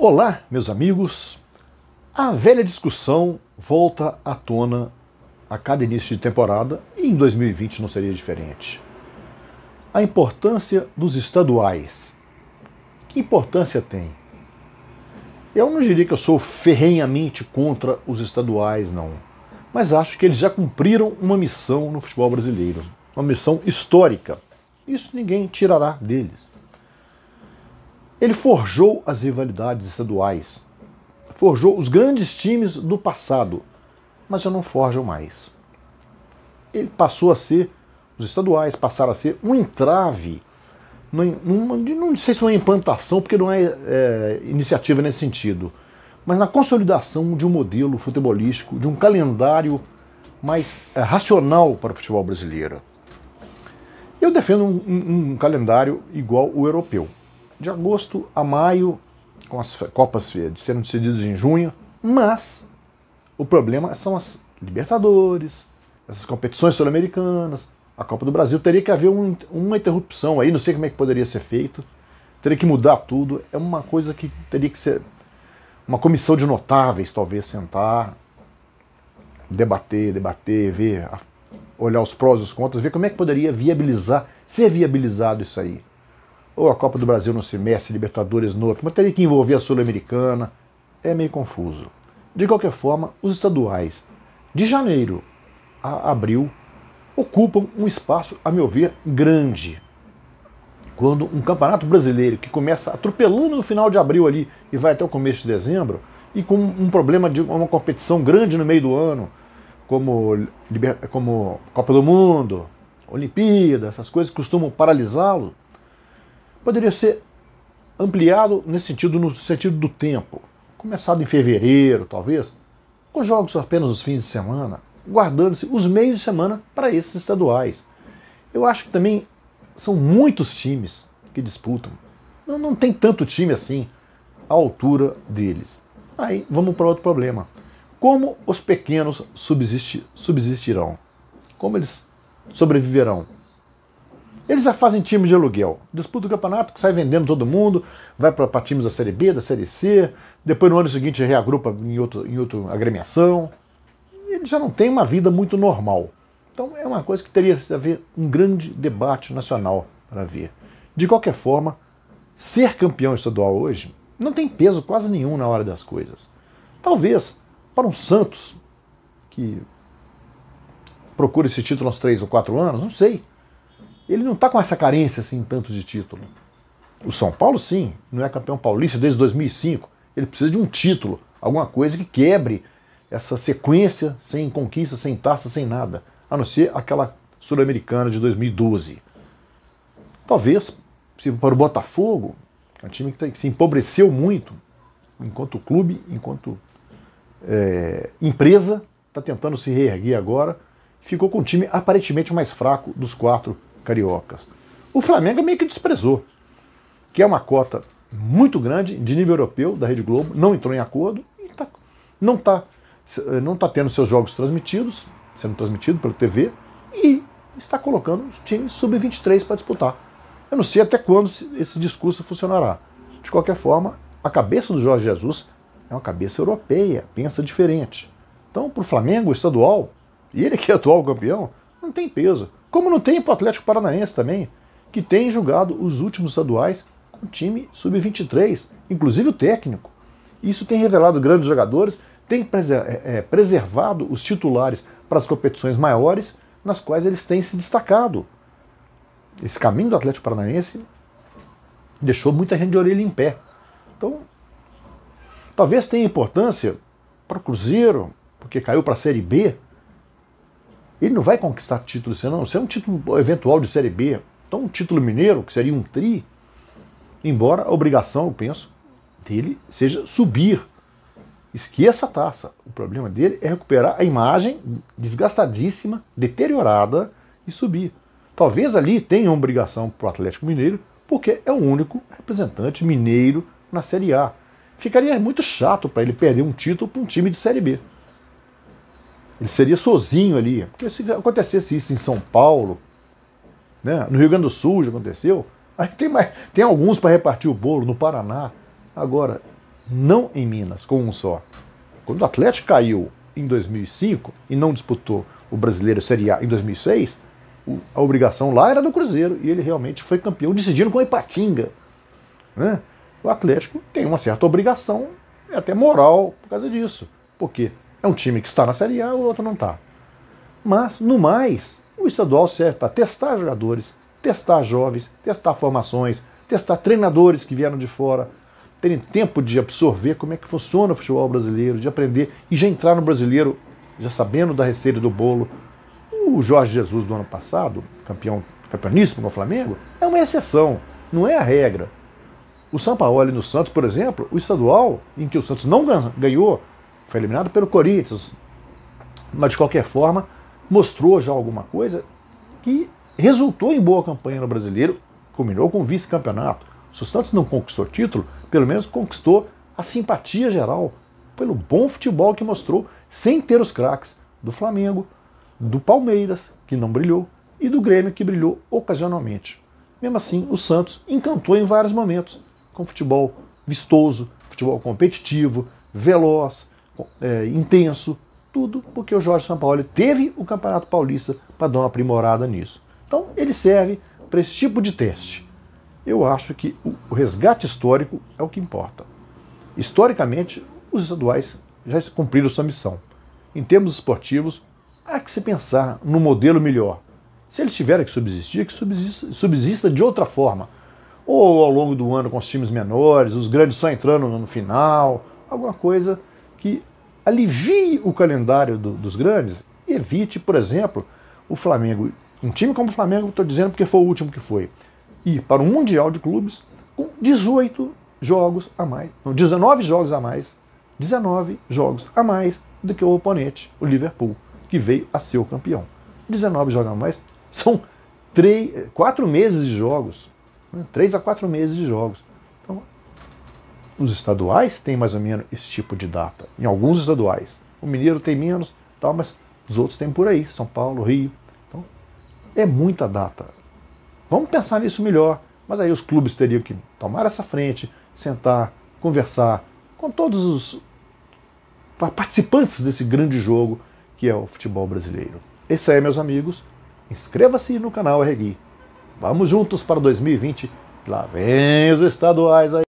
Olá, meus amigos. A velha discussão volta à tona a cada início de temporada e em 2020 não seria diferente. A importância dos estaduais. Que importância tem? Eu não diria que eu sou ferrenhamente contra os estaduais, não. Mas acho que eles já cumpriram uma missão no futebol brasileiro. Uma missão histórica. Isso ninguém tirará deles. Ele forjou as rivalidades estaduais, forjou os grandes times do passado, mas já não forjam mais. Ele passou a ser, os estaduais passaram a ser um entrave, não sei se é uma implantação, porque não é iniciativa nesse sentido, mas na consolidação de um modelo futebolístico, de um calendário mais racional para o futebol brasileiro. Eu defendo um calendário igual o europeu. De agosto a maio, com as Copas sendo decididas em junho, mas o problema são as Libertadores, essas competições sul-americanas, a Copa do Brasil. Teria que haver uma interrupção aí, não sei como é que poderia ser feito, teria que mudar tudo. É uma coisa que teria que ser uma comissão de notáveis, talvez, sentar, debater, ver, olhar os prós e os contras, ver como é que poderia ser viabilizado isso aí. Ou a Copa do Brasil no semestre, Libertadores no outro, mas teria que envolver a Sul-Americana. É meio confuso. De qualquer forma, os estaduais de janeiro a abril ocupam um espaço, a meu ver, grande. Quando um campeonato brasileiro que começa atropelando no final de abril ali e vai até o começo de dezembro, e com um problema de uma competição grande no meio do ano, como Copa do Mundo, Olimpíada, essas coisas que costumam paralisá-lo, poderia ser ampliado no sentido do tempo. Começado em fevereiro, talvez, com jogos apenas nos fins de semana, guardando-se os meios de semana para esses estaduais. Eu acho que também são muitos times que disputam. Não tem tanto time assim à altura deles. Aí vamos para outro problema. Como os pequenos subsistirão? Como eles sobreviverão? Eles já fazem time de aluguel, disputa o campeonato, sai vendendo todo mundo, vai para times da Série B, da Série C, depois no ano seguinte reagrupa em outra agremiação. Eles já não têm uma vida muito normal. Então é uma coisa que teria que haver um grande debate nacional para ver. De qualquer forma, ser campeão estadual hoje não tem peso quase nenhum na hora das coisas. Talvez para um Santos, que procura esse título aos 3 ou 4 anos, não sei. Ele não está com essa carência assim tanto de título. O São Paulo, sim, não é campeão paulista desde 2005. Ele precisa de um título, alguma coisa que quebre essa sequência sem conquista, sem taça, sem nada. A não ser aquela Sul-Americana de 2012. Talvez, se para o Botafogo, é um time que se empobreceu muito, enquanto clube, enquanto empresa, está tentando se reerguer agora, ficou com um time aparentemente mais fraco dos 4 cariocas. O Flamengo meio que desprezou, que é uma cota muito grande de nível europeu da Rede Globo, não entrou em acordo e não está tendo seus jogos sendo transmitido pela TV, e está colocando os times sub-23 para disputar. Eu não sei até quando esse discurso funcionará. De qualquer forma, a cabeça do Jorge Jesus é uma cabeça europeia, pensa diferente. Então, para o Flamengo, o estadual, e ele que é atual campeão, não tem peso. Como não tem para o Atlético Paranaense também, que tem jogado os últimos estaduais com time sub-23, inclusive o técnico. Isso tem revelado grandes jogadores, tem preservado os titulares para as competições maiores, nas quais eles têm se destacado. Esse caminho do Atlético Paranaense deixou muita gente de orelha em pé. Então, talvez tenha importância para o Cruzeiro, porque caiu para a Série B. Ele não vai conquistar título esse ano, não. Isso é um título eventual de Série B. Então um título mineiro, que seria um tri, embora a obrigação, eu penso, dele seja subir. Esqueça a taça. O problema dele é recuperar a imagem desgastadíssima, deteriorada, e subir. Talvez ali tenha uma obrigação para o Atlético Mineiro, porque é o único representante mineiro na Série A. Ficaria muito chato para ele perder um título para um time de Série B. Ele seria sozinho ali. Porque se acontecesse isso em São Paulo, né, no Rio Grande do Sul já aconteceu, aí tem alguns para repartir o bolo, no Paraná. Agora, não em Minas, com um só. Quando o Atlético caiu em 2005 e não disputou o Brasileiro Série A em 2006, a obrigação lá era do Cruzeiro, e ele realmente foi campeão, decidindo com a Ipatinga, né? O Atlético tem uma certa obrigação, até moral, por causa disso. Porque é um time que está na Série A, o outro não está. Mas, no mais, o estadual serve para testar jogadores, testar jovens, testar formações, testar treinadores que vieram de fora, terem tempo de absorver como é que funciona o futebol brasileiro, de aprender e já entrar no brasileiro já sabendo da receita do bolo. O Jorge Jesus do ano passado, campeoníssimo com o Flamengo, é uma exceção, não é a regra. O Sampaoli no Santos, por exemplo, o estadual, em que o Santos não ganhou, foi eliminado pelo Corinthians, mas de qualquer forma mostrou já alguma coisa que resultou em boa campanha no Brasileiro, culminou com o vice-campeonato. Se o Santos não conquistou título, pelo menos conquistou a simpatia geral pelo bom futebol que mostrou, sem ter os craques do Flamengo, do Palmeiras, que não brilhou, e do Grêmio, que brilhou ocasionalmente. Mesmo assim, o Santos encantou em vários momentos, com futebol vistoso, futebol competitivo, veloz, intenso, tudo porque o Jorge Sampaoli teve o Campeonato Paulista para dar uma aprimorada nisso. Então ele serve para esse tipo de teste. Eu acho que o resgate histórico é o que importa. Historicamente, os estaduais já cumpriram sua missão. Em termos esportivos, há que se pensar no modelo melhor. Se eles tiverem que subsista de outra forma. Ou ao longo do ano com os times menores, os grandes só entrando no final, alguma coisa que alivie o calendário dos grandes e evite, por exemplo, o Flamengo, um time como o Flamengo, estou dizendo porque foi o último que foi, ir para o Mundial de Clubes com 18 jogos a mais, não, 19 jogos a mais, 19 jogos a mais do que o oponente, o Liverpool, que veio a ser o campeão. 19 jogos a mais são 4 meses de jogos. 3 a 4 meses de jogos. Então, os estaduais têm mais ou menos esse tipo de data. Em alguns estaduais. O Mineiro tem menos, tal, mas os outros têm por aí. São Paulo, Rio. Então, é muita data. Vamos pensar nisso melhor. Mas aí os clubes teriam que tomar essa frente, sentar, conversar com todos os participantes desse grande jogo que é o futebol brasileiro. Esse aí, meus amigos. Inscreva-se no canal Arregui. Vamos juntos para 2020. Lá vem os estaduais aí.